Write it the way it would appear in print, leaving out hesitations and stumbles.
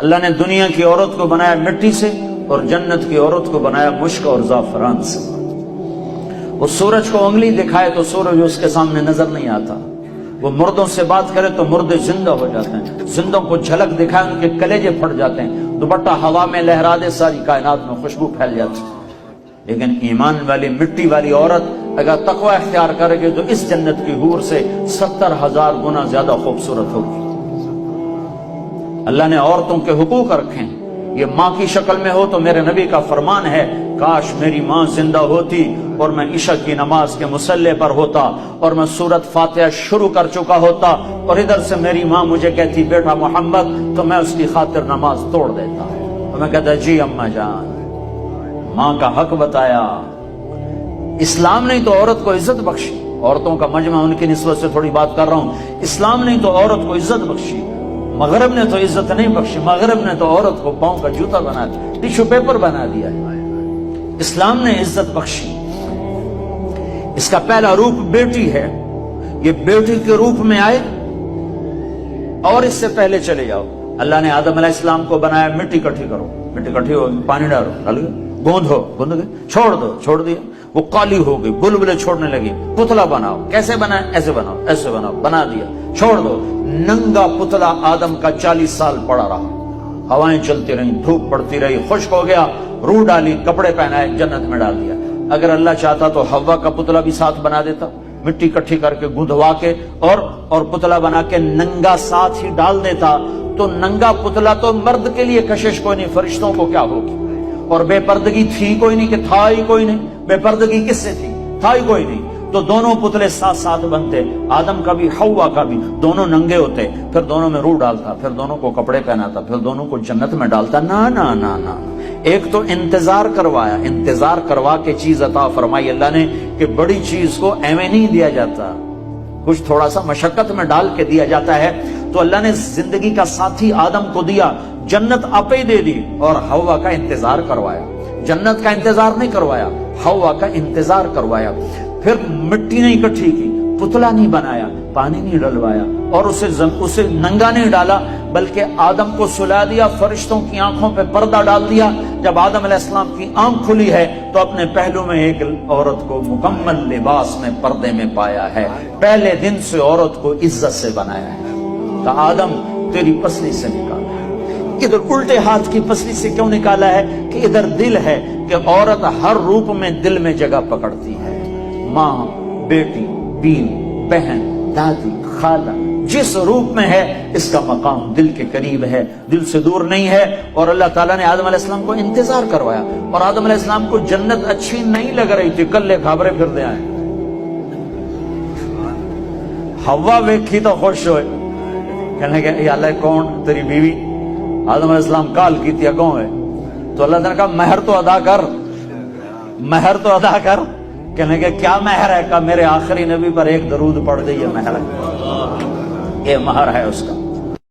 اللہ نے دنیا کی عورت کو بنایا مٹی سے اور جنت کی عورت کو بنایا مشک اور زعفران سے۔ وہ سورج کو انگلی دکھائے تو سورج اس کے سامنے نظر نہیں آتا، وہ مردوں سے بات کرے تو مردے زندہ ہو جاتے ہیں، زندوں کو جھلک دکھائے ان کے کلیجے پھٹ جاتے ہیں، دوپٹہ ہوا میں لہرا دے ساری کائنات میں خوشبو پھیل جاتی ہے۔ لیکن ایمان والی مٹی والی عورت اگر تقوی اختیار کرے گی تو اس جنت کی حور سے 70,000 گنا زیادہ خوبصورت ہوگی۔ اللہ نے عورتوں کے حقوق رکھے ہیں، یہ ماں کی شکل میں ہو تو میرے نبی کا فرمان ہے کاش میری ماں زندہ ہوتی اور میں عشاء کی نماز کے مصلی پر ہوتا اور میں سورت فاتحہ شروع کر چکا ہوتا اور ادھر سے میری ماں مجھے کہتی بیٹا محمد، تو میں اس کی خاطر نماز توڑ دیتا تو میں کہتا جی اماں جان۔ ماں کا حق بتایا۔ اسلام نے تو عورت کو عزت بخشی، عورتوں کا مجمع ان کی نسبت سے تھوڑی بات کر رہا ہوں، اسلام نے تو عورت کو عزت بخشی، مغرب نے تو عزت نہیں بخشی، مغرب نے تو عورت کو پاؤں کا جوتا بنا دیا، ٹیشو پیپر بنا دیا۔ اسلام نے عزت بخشی۔ اس کا پہلا روپ بیٹی ہے، یہ بیٹی کے روپ میں آئے۔ اور اس سے پہلے چلے جاؤ، اللہ نے آدم علیہ السلام کو بنایا مٹی اکٹھی کرو، مٹی اکٹھی ہو پانی ڈالو، ڈال گئے، گوندھ گئے، چھوڑ دیا، وہ کالی ہو گئی، بلبلے چھوڑنے لگی، پتلا بناؤ، کیسے بنائے؟ ایسے بناؤ، بنا دیا، چھوڑ دو، ننگا پتلا آدم کا 40 سال پڑا رہا، ہوائیں چلتی رہیں، دھوپ پڑتی رہی، خشک ہو گیا، روح ڈالی، کپڑے پہنائے، جنت میں ڈال دیا۔ اگر اللہ چاہتا تو حوا کا پتلا بھی ساتھ بنا دیتا، مٹی اکٹھی کر کے گندھوا کے اور پتلا بنا کے ننگا ساتھ ہی ڈال دیتا، تو ننگا پتلا تو مرد کے لیے کشش کوئی نہیں، فرشتوں کو کیا ہوگی؟ اور بے پردگی تھی کوئی نہیں کہ تھا ہی کوئی نہیں، بے پردگی کس سے تھی؟ تھا ہی کوئی نہیں، تو دونوں پتلے ساتھ ساتھ بنتے، آدم کا بھی حوا کا بھی، دونوں ننگے ہوتے، پھر دونوں میں روح ڈالتا، پھر دونوں کو کپڑے پہناتا، پھر دونوں کو جنت میں ڈالتا۔ نا ایک تو انتظار کروایا، انتظار کروا کے چیز عطا فرمائی اللہ نے کہ بڑی چیز کو ایویں نہیں دیا جاتا، کچھ تھوڑا سا مشقت میں ڈال کے دیا جاتا ہے۔ تو اللہ نے زندگی کا ساتھی آدم کو دیا، جنت آپ ہی دے دی، اور حوا کا انتظار کروایا، جنت کا انتظار نہیں کروایا، حوا کا انتظار کروایا۔ پھر مٹی نہیں اکٹھی کی، پتلا نہیں بنایا، پانی نہیں ڈلوایا، اور اسے ننگا نہیں ڈالا، بلکہ آدم کو سلا دیا، فرشتوں کی آنکھوں پہ پردہ ڈال دیا۔ جب آدم علیہ السلام کی آنکھ کھلی ہے تو اپنے پہلو میں ایک عورت کو مکمل لباس میں پردے میں پایا ہے۔ پہلے دن سے عورت کو عزت سے بنایا ہے، کہ آدم تیری پسلی سے نکالا ہے۔ ادھر الٹے ہاتھ کی پسلی سے کیوں نکالا ہے؟ کہ ادھر دل ہے، کہ عورت ہر روپ میں دل میں جگہ پکڑتی ہے، ماں، بیٹی، بیوی، بہن، دادی، خالہ، جس روپ میں ہے اس کا مقام دل کے قریب ہے، دل سے دور نہیں ہے۔ اور اللہ تعالیٰ نے آدم علیہ السلام کو انتظار کروایا، اور آدم علیہ السلام کو جنت اچھی نہیں لگ رہی تھی، کلے گھابرے پھرتے آئے۔ حوا ویکھی تو خوش ہوئے، کہنے کہ یا اللہ کون تیری بیوی؟ آدم علیہ السلام کال کی تھی کون ہے؟ تو اللہ تعالیٰ نے کہا مہر تو ادا کر، مہر تو ادا کر۔ کہنے کہ کیا مہر ہے؟ کہا میرے آخری نبی پر ایک درود پڑھ دے، یہ مہر ہے، یہ مہر ہے اس کا۔